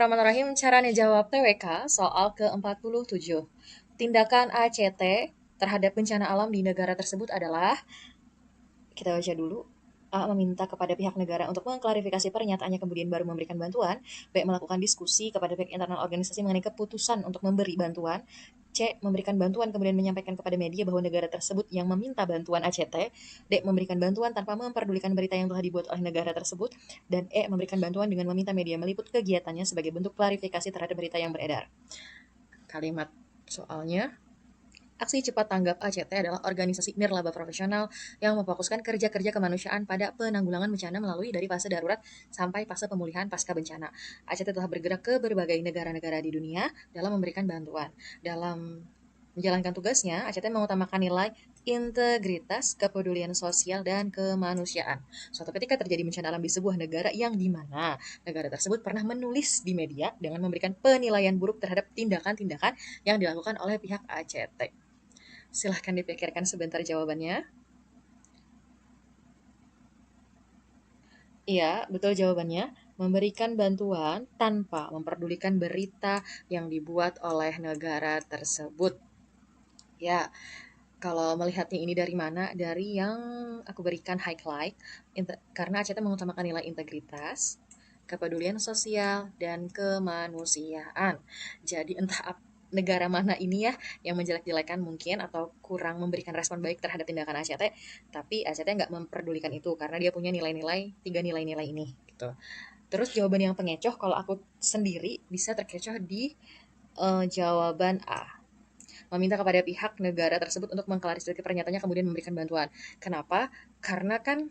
Bismillahirrahmanirrahim, cara jawab TWK soal ke-47. Tindakan ACT terhadap bencana alam di negara tersebut adalah, kita baca dulu. A. Meminta kepada pihak negara untuk mengklarifikasi pernyataannya kemudian baru memberikan bantuan. B. Melakukan diskusi kepada pihak internal organisasi mengenai keputusan untuk memberi bantuan. C. Memberikan bantuan kemudian menyampaikan kepada media bahwa negara tersebut yang meminta bantuan ACT. D. Memberikan bantuan tanpa memperdulikan berita yang telah dibuat oleh negara tersebut. Dan E. Memberikan bantuan dengan meminta media meliput kegiatannya sebagai bentuk klarifikasi terhadap berita yang beredar. Kalimat soalnya, Aksi Cepat Tanggap ACT adalah organisasi nirlaba profesional yang memfokuskan kerja-kerja kemanusiaan pada penanggulangan bencana melalui dari fase darurat sampai fase pemulihan pasca bencana. ACT telah bergerak ke berbagai negara-negara di dunia dalam memberikan bantuan. Dalam menjalankan tugasnya, ACT mengutamakan nilai integritas, kepedulian sosial, dan kemanusiaan. Suatu ketika terjadi bencana alam di sebuah negara yang dimana negara tersebut pernah menulis di media dengan memberikan penilaian buruk terhadap tindakan-tindakan yang dilakukan oleh pihak ACT. Silahkan dipikirkan sebentar jawabannya. Iya, betul jawabannya. Memberikan bantuan tanpa memperdulikan berita yang dibuat oleh negara tersebut. Ya, kalau melihatnya ini dari mana? Dari yang aku berikan highlight, karena ACT mengutamakan nilai integritas, kepedulian sosial, dan kemanusiaan. Jadi entah negara mana ini ya yang menjelek-jelekan mungkin atau kurang memberikan respon baik terhadap tindakan ACT, tapi ACT nggak memperdulikan itu karena dia punya nilai-nilai, tiga nilai-nilai ini gitu. Terus jawaban yang pengecoh kalau aku sendiri bisa terkecoh di jawaban A, meminta kepada pihak negara tersebut untuk mengklarifikasi pernyataannya kemudian memberikan bantuan. Kenapa? Karena kan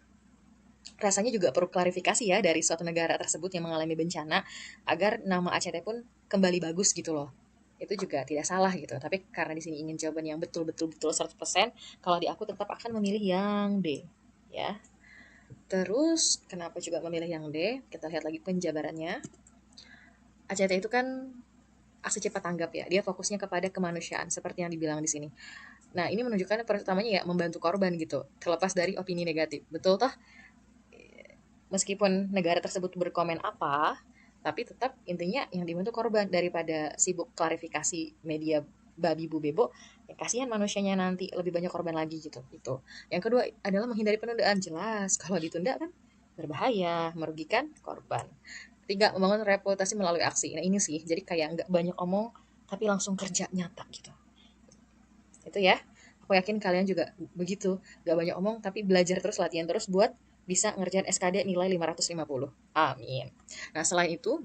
rasanya juga perlu klarifikasi ya dari suatu negara tersebut yang mengalami bencana agar nama ACT pun kembali bagus gitu loh. Itu juga tidak salah gitu. Tapi karena di sini ingin jawaban yang betul-betul betul 100%, kalau di aku tetap akan memilih yang D, ya. Terus kenapa juga memilih yang D? Kita lihat lagi penjabarannya. ACT itu kan aksi cepat tanggap ya. Dia fokusnya kepada kemanusiaan seperti yang dibilang di sini. Nah, ini menunjukkan pertamanya ya membantu korban gitu, terlepas dari opini negatif. Betul toh? Meskipun negara tersebut berkomen apa, tapi tetap intinya yang dibantu korban daripada sibuk klarifikasi media babi bu bebo, ya kasihan manusianya nanti lebih banyak korban lagi gitu. Itu. Yang kedua adalah menghindari penundaan. Jelas kalau ditunda kan berbahaya, merugikan korban. Ketiga, membangun reputasi melalui aksi. Nah, ini sih, jadi kayak nggak banyak omong, tapi langsung kerja nyata gitu. Itu ya. Aku yakin kalian juga begitu. Gak banyak omong, tapi belajar terus, latihan terus buat bisa ngerjain SKD nilai 550. Amin. Nah, selain itu,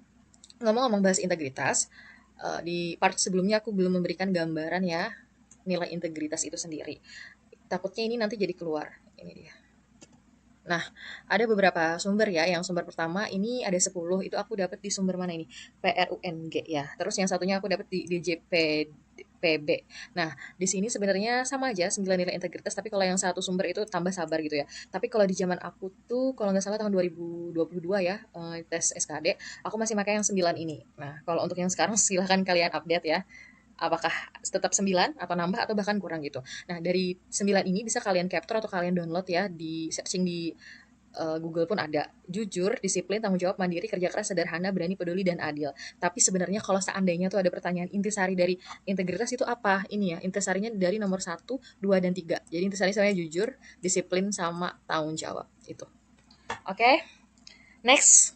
ngomong-ngomong bahas integritas, di part sebelumnya aku belum memberikan gambaran ya nilai integritas itu sendiri. Takutnya ini nanti jadi keluar. Ini dia. Nah, ada beberapa sumber ya. Yang sumber pertama ini ada 10, itu aku dapat di sumber mana ini? PRUNG ya. Terus yang satunya aku dapat di DJPB. Nah, di sini sebenarnya sama aja 9 nilai integritas, tapi kalau yang satu sumber itu tambah sabar gitu ya. Tapi kalau di zaman aku tuh kalau nggak salah tahun 2022 ya, tes SKD, aku masih pakai yang 9 ini. Nah, kalau untuk yang sekarang silahkan kalian update ya, apakah tetap 9 atau nambah atau bahkan kurang gitu. Nah, dari 9 ini bisa kalian capture atau kalian download ya, di searching di Google pun ada. Jujur, disiplin, tanggung jawab, mandiri, kerja keras, sederhana, berani, peduli, dan adil. Tapi sebenarnya kalau seandainya tuh ada pertanyaan intisari dari integritas itu apa? Ini ya, intisarinya dari nomor 1, 2, dan 3. Jadi intisari saya jujur, disiplin, sama tanggung jawab. Itu. Oke, next.